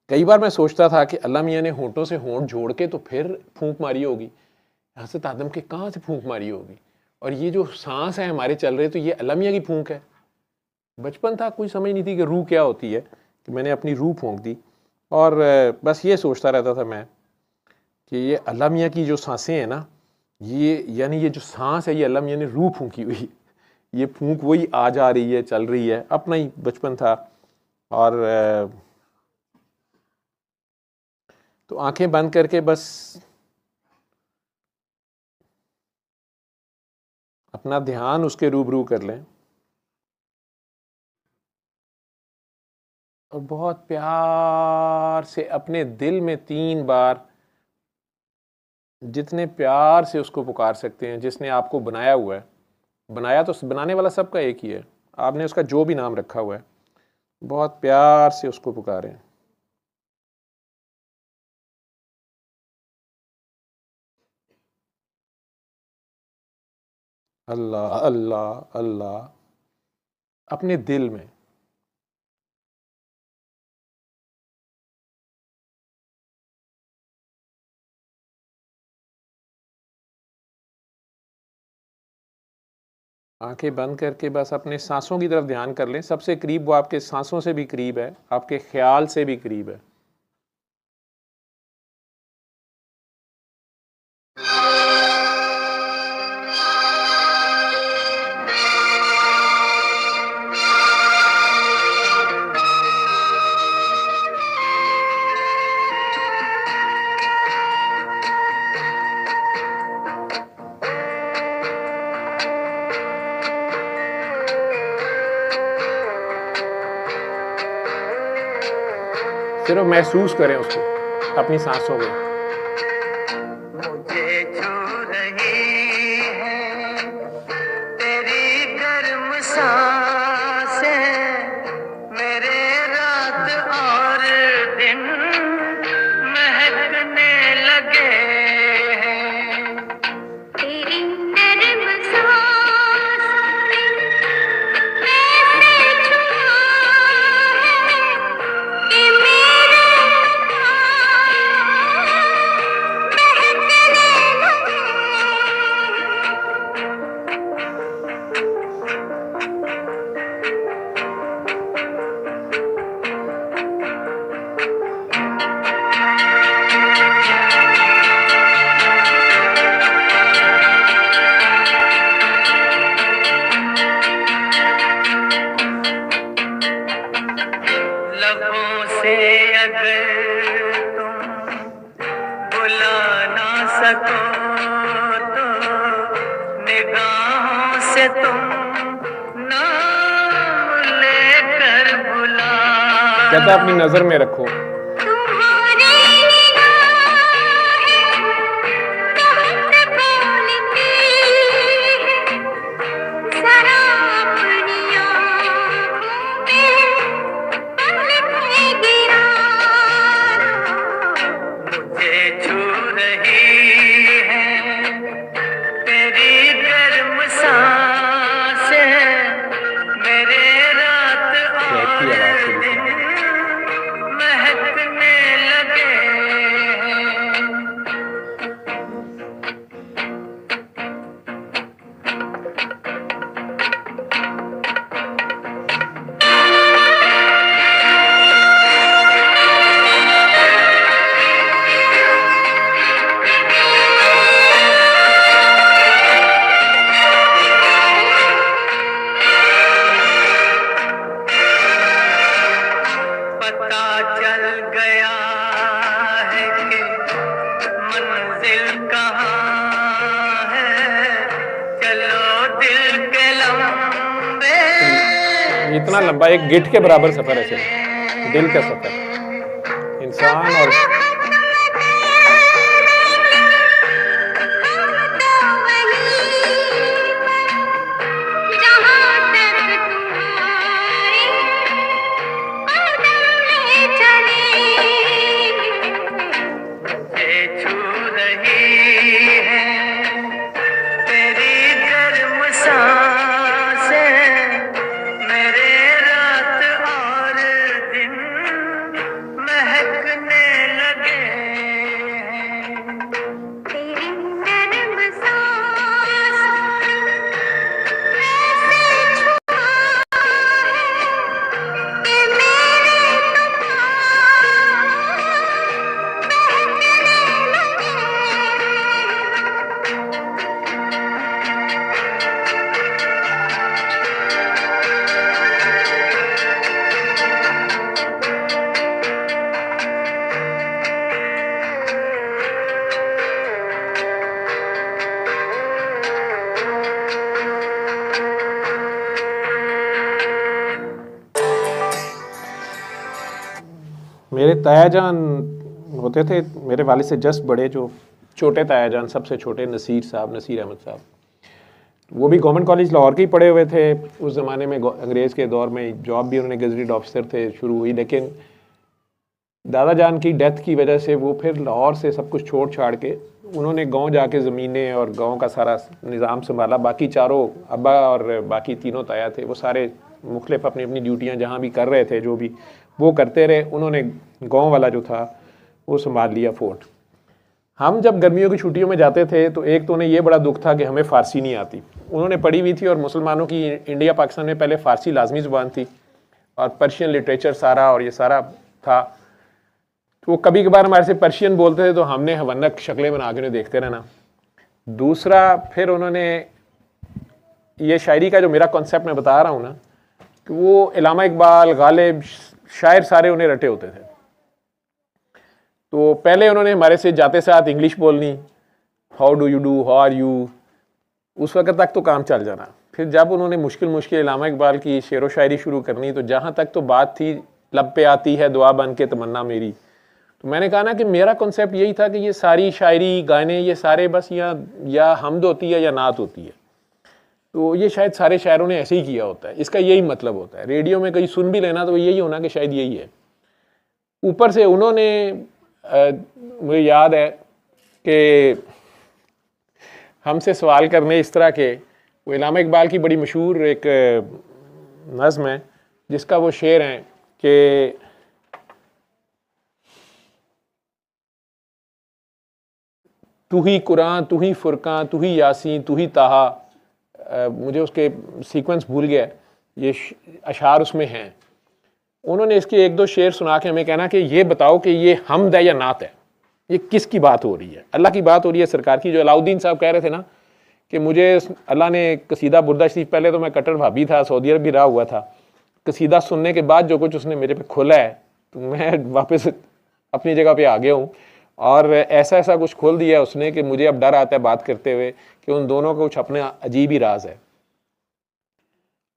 कई बार मैं सोचता था कि अल्लाह मियाँ ने होंठों से होंठ जोड़ के तो फिर फूंक मारी होगी, हज़रत आदम के कहाँ से फूंक मारी होगी, और ये जो सांस है हमारे चल रहे तो ये अल्लाह मियाँ की फूंक है। बचपन था, कोई समझ नहीं थी कि रूह क्या होती है, कि मैंने अपनी रूह फूंक दी। और बस ये सोचता रहता था मैं कि ये अल्लाह मियाँ की जो सांसें हैं ना, ये यानी ये जो सांस है ये अल्लाह मियाँ ने रूह फूंकी हुई, ये फूंक वही आ जा रही है, चल रही है। अपना ही बचपन था। और तो आंखें बंद करके बस अपना ध्यान उसके रूबरू कर लें और बहुत प्यार से अपने दिल में 3 बार, जितने प्यार से उसको पुकार सकते हैं, जिसने आपको बनाया हुआ है। बनाया तो बनाने वाला सबका एक ही है, आपने उसका जो भी नाम रखा हुआ है, बहुत प्यार से उसको पुकारें। अल्लाह अल्लाह अल्लाह, अपने दिल में। आंखें बंद करके बस अपने सांसों की तरफ ध्यान कर लें। सबसे करीब वो आपके सांसों से भी करीब है, आपके ख्याल से भी करीब है। सिर्फ महसूस करें उसको अपनी सांसों में। मुझे छू रही है तेरी गर्म सांसें, मेरे रात और दिन महकने लगे हैं। तेरी गर्म सांसें ऐसे छुआ है कि मेरे लबों से अगर तुम बुला ना सको तो निगाहों से तुम नाम लेकर बुला। कहता अपनी नजर में रखो। तुम्हारी निगाहें तुमसे बोलती हैं, जरा अपनी आँखों में पलकें गिरा लो। मुझे छू रही है तेरी गर्म सांसें, मेरे रात और दिन महक इतना लंबा एक गिट के बराबर सफर है सिर्फ, दिल का सफर, इंसान और मेरे ताया जान होते थे मेरे वालिद से जस्ट बड़े, जो छोटे ताया जान सबसे छोटे नसीर अहमद साहब, वो भी गवर्नमेंट कॉलेज लाहौर के ही पढ़े हुए थे। उस ज़माने में अंग्रेज़ के दौर में जॉब भी उन्होंने गजटेड ऑफिसर थे शुरू हुई, लेकिन दादा जान की डेथ की वजह से वो फिर लाहौर से सब कुछ छोड़ छाड़ के उन्होंने गांव जाके ज़मीनें और गांव का सारा निज़ाम संभाला। बाकी चारों अब्बा और बाकी तीनों ताया थे, वो सारे मुख्तलिफ अपनी अपनी ड्यूटियाँ जहाँ भी कर रहे थे, जो भी वो करते रहे। उन्होंने गांव वाला जो था वो संभाल लिया फोर्ट। हम जब गर्मियों की छुट्टियों में जाते थे तो एक तो उन्हें ये बड़ा दुख था कि हमें फ़ारसी नहीं आती। उन्होंने पढ़ी हुई थी और मुसलमानों की इंडिया पाकिस्तान में पहले फ़ारसी लाजमी ज़ुबान थी और पर्शियन लिटरेचर सारा और ये सारा था। तो वो कभी कभार हमारे से पर्शियन बोलते थे तो हमने हवन्नक शक्लें बना के उन्हें देखते रहना। दूसरा, फिर उन्होंने ये शायरी का जो मेरा कॉन्सेप्ट मैं बता रहा हूँ ना, कि वो इलामा इकबाल, गालिब, शायर सारे उन्हें रटे होते थे। तो पहले उन्होंने हमारे से जाते साथ इंग्लिश बोलनी, how do you do, how are you, उस वक्त तक तो काम चल जाना। फिर जब उन्होंने मुश्किल इलामा इकबाल की शेर व शायरी शुरू करनी, तो जहाँ तक तो बात थी लब पे आती है दुआ बन के तमन्ना मेरी, तो मैंने कहा ना कि मेरा कॉन्सेप्ट यही था कि ये सारी शायरी गाने ये सारे बस या हमद होती है या नात होती है। तो ये शायद सारे शायरों ने ऐसे ही किया होता है, इसका यही मतलब होता है। रेडियो में कहीं सुन भी लेना तो यही होना कि शायद यही है। ऊपर से उन्होंने मुझे याद है कि हमसे सवाल करने इस तरह के, वो इलामा इकबाल की बड़ी मशहूर एक नज़्म है जिसका वो शेर हैं कि तू ही कुरान, तू ही फुरकान, तू ही यासीन, तू ही ताहा, मुझे उसके सीक्वेंस भूल गया, ये अशार उसमें हैं। उन्होंने इसके एक दो शेर सुना के हमें कहना कि ये बताओ कि ये हमद है या नात है, ये किसकी बात हो रही है? अल्लाह की बात हो रही है, सरकार की? जो अलाउद्दीन साहब कह रहे थे ना कि मुझे अल्लाह ने कसीदा बुर्दा शरीफ, पहले तो मैं कट्टर भाभी था, सऊदी अरब भी रहा हुआ था, कसीदा सुनने के बाद जो कुछ उसने मेरे पे खोला है तो मैं वापस अपनी जगह पे आ गया हूँ। और ऐसा कुछ खोल दिया उसने कि मुझे अब डर आता है बात करते हुए कि उन दोनों का कुछ अपने अजीब ही राज है।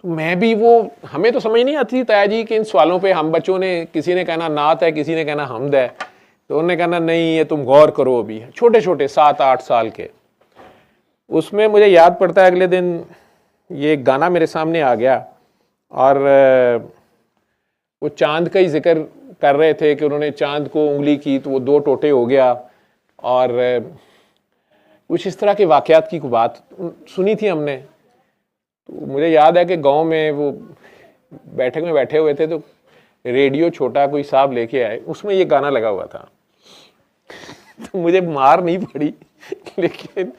तो मैं भी वो, हमें तो समझ नहीं आती ताया जी कि इन सवालों पे हम बच्चों ने, किसी ने कहना नात है, किसी ने कहना हमद है, तो उन्होंने कहना नहीं ये तुम गौर करो। अभी छोटे छोटे 7-8 साल के, उसमें मुझे याद पड़ता है अगले दिन ये गाना मेरे सामने आ गया और वो चांद का ही जिक्र कर रहे थे कि उन्होंने चांद को उंगली की तो वो 2 टोटे हो गया, और कुछ इस तरह के वाक़यात की कोई बात सुनी थी हमने। तो मुझे याद है कि गांव में वो बैठक में बैठे हुए थे तो रेडियो छोटा कोई साहब लेके आए, उसमें ये गाना लगा हुआ था। तो मुझे मार नहीं पड़ी लेकिन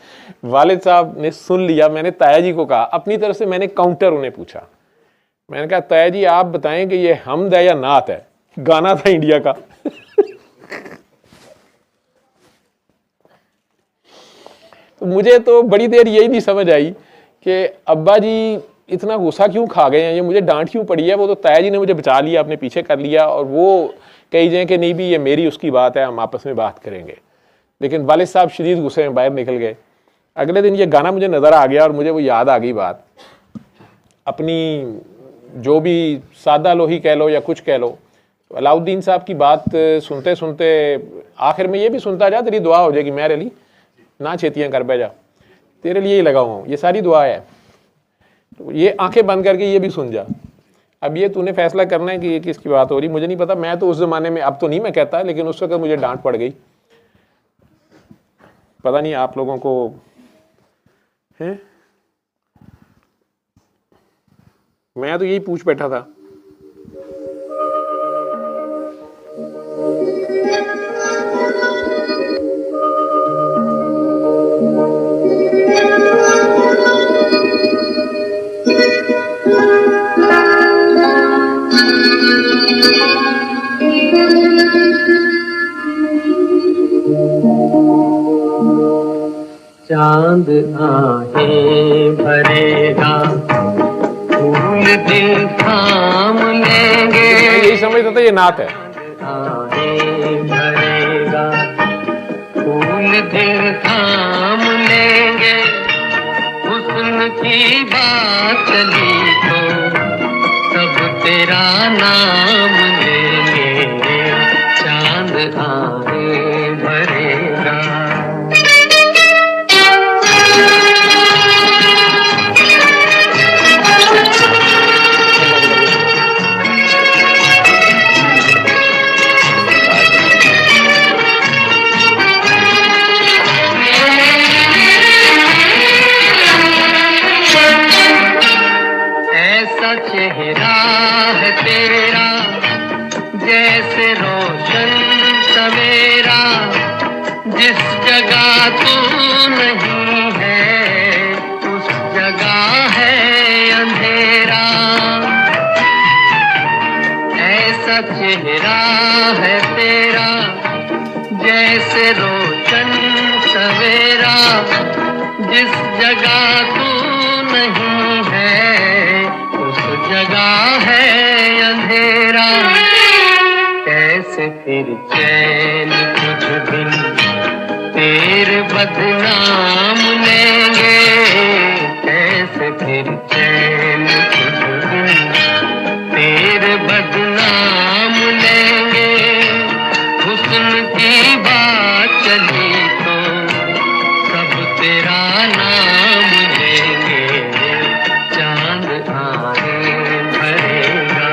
वालिद साहब ने सुन लिया। मैंने ताया जी को कहा, अपनी तरफ से मैंने काउंटर उन्हें पूछा, मैंने कहा ताया जी आप बताएं कि ये हमद है या नात है? गाना था इंडिया का। तो मुझे तो बड़ी देर यही नहीं समझ आई कि अब्बा जी इतना गुस्सा क्यों खा गए हैं, ये मुझे डांट क्यों पड़ी है। वो तो ताया जी ने मुझे बचा लिया, अपने पीछे कर लिया, और वो कही जाए कि नहीं भी ये मेरी उसकी बात है, हम आपस में बात करेंगे। लेकिन वालिद साहब शदीद गुस्से में बाहर निकल गए। अगले दिन ये गाना मुझे नज़र आ गया और मुझे वो याद आ गई बात। अपनी जो भी सादा लोही कह लो या कुछ कह लो, अलाउद्दीन साहब की बात सुनते सुनते आखिर में ये भी सुनता जा, तेरी दुआ हो जाएगी मेरे लिए, ना छेतियाँ कर बैजा, तेरे लिए ही लगा हुआ हूँ, ये सारी दुआ है। तो ये आंखें बंद करके ये भी सुन जा। अब ये तूने फैसला करना है कि ये किसकी बात हो रही, मुझे नहीं पता। मैं तो उस ज़माने में, अब तो नहीं मैं कहता, लेकिन उस वक्त मुझे डांट पड़ गई। पता नहीं आप लोगों को है, मैं तो यही पूछ बैठा था। चांद आहें भरेगा, फूल दिल थाम लेंगे, यही समझता था ये नात है। आहें भरेगा, फूल दिल थाम लेंगे, हुस्न की बात चली तो सब तेरा नाम लेंगे, चांद आहें भरेगा। चेहरा है तेरा जैसे रोशन सवेरा, जिस जगह तू नहीं है उस जगह है अंधेरा। ऐसा चेहरा है तेरा जैसे रोशन सवेरा, जिस जगह तू नहीं है जगह है अंधेरा। कैसे फिर चैन कुछ दिन तेरे बदनाम लेंगे, कैसे फिर चैन कुछ दिन तेरे बदनाम लेंगे, हुस्न की बात चली तो सब तेरा नाम लेंगे, चांद आहें भरेगा।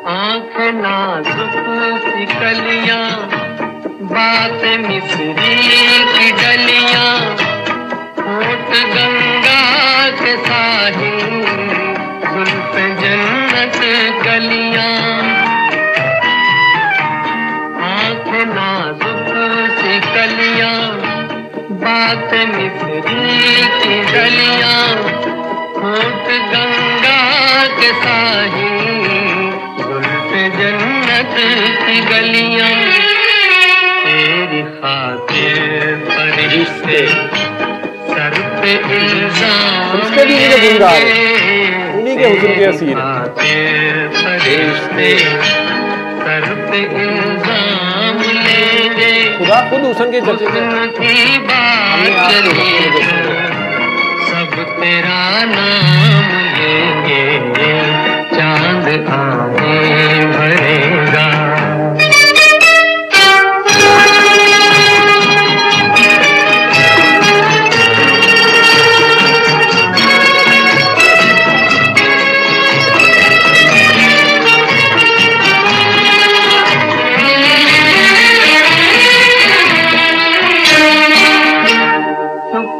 आँख नाजुक सी कलियां, बात मिस्री की डलियां, होठ गंगा के साहिल, जुल्फ जन्नत गलियां। आँख नाजुक सी कलियां, बात मिस्री की डलियां, होठ गंगा के साहिल, जुल्फ जन्नत की गलियां। तेरी खातिर फरिश्ते सर पे इल्जाम लेंगे, उन्हीं के हुस्न के असीर फरिश्ते सर पे इल्जाम लेंगे, खुदा खुद हुस्न के चर्चे की बात चली सब तेरा नाम लेंगे, चांद आहें भरेगा।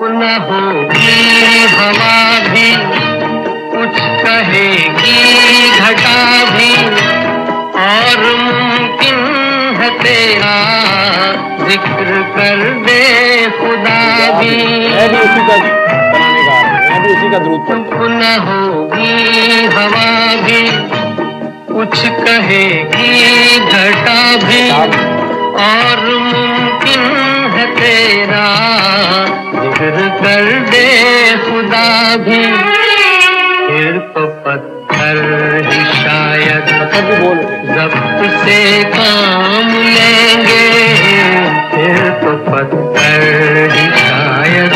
न होगी हवा भी, कुछ कहेगी घटा भी, और मुमकिन है तेरा जिक्र कर दे खुदा भी। मैं भी उसी का बनानेगार हूं, मैं भी उसी का दुरूद पढ़ता हूं। न होगी हवा भी, कुछ कहेगी घटा भी, और मुमकिन है तेरा जिक्र कर दे खुदा भी फिर तो पत्थर ही शायद पत्थर भी बोल उठे। जब्त से काम लेंगे, फिर तो पत्थर ही शायद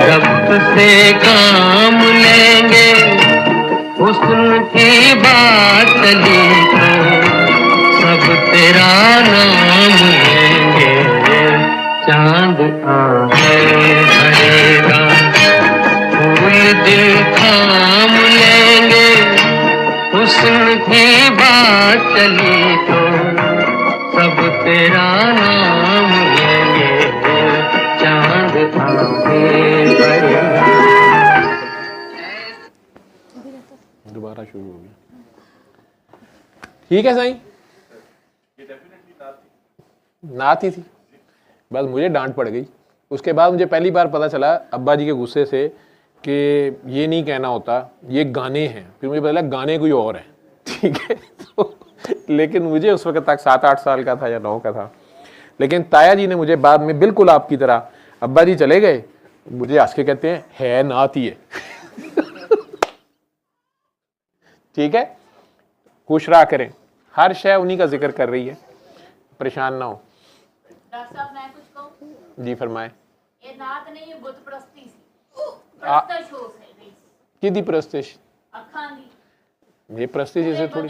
जब्त से काम लेंगे। हुस्न की बात चली तो सब तेरा नाम लेंगे। चांद आंखें भरेगा, फूल दिल थाम लेंगे। हुस्न की बात चली तो सब तेरा नाम लेंगे। चांद आंखें भरेगा। दोबारा शुरू हो गया। ठीक है साईं, नात ही थी, बस मुझे डांट पड़ गई। उसके बाद मुझे पहली बार पता चला अब्बा जी के गुस्से से कि ये नहीं कहना होता, ये गाने हैं। फिर मुझे पता लगा गाने कोई और है, ठीक है। तो लेकिन मुझे उस वक्त तक 7-8 साल का था या 9 का था। लेकिन ताया जी ने मुझे बाद में बिल्कुल आपकी तरह, अब्बा जी चले गए, मुझे हंस के कहते हैं है नात ही है। ठीक है, खुश रहा करें, हर शय उन्हीं का जिक्र कर रही है, परेशान ना हो। डॉक्टर साहब मैं कुछ कहूँ? जी फरमाए। ये नात नहीं, ये बुत प्रस्ती सी प्रस्तश हो गई। किदी प्रस्तिश? अखां दी ये प्रस्तिश इसे थोड़ी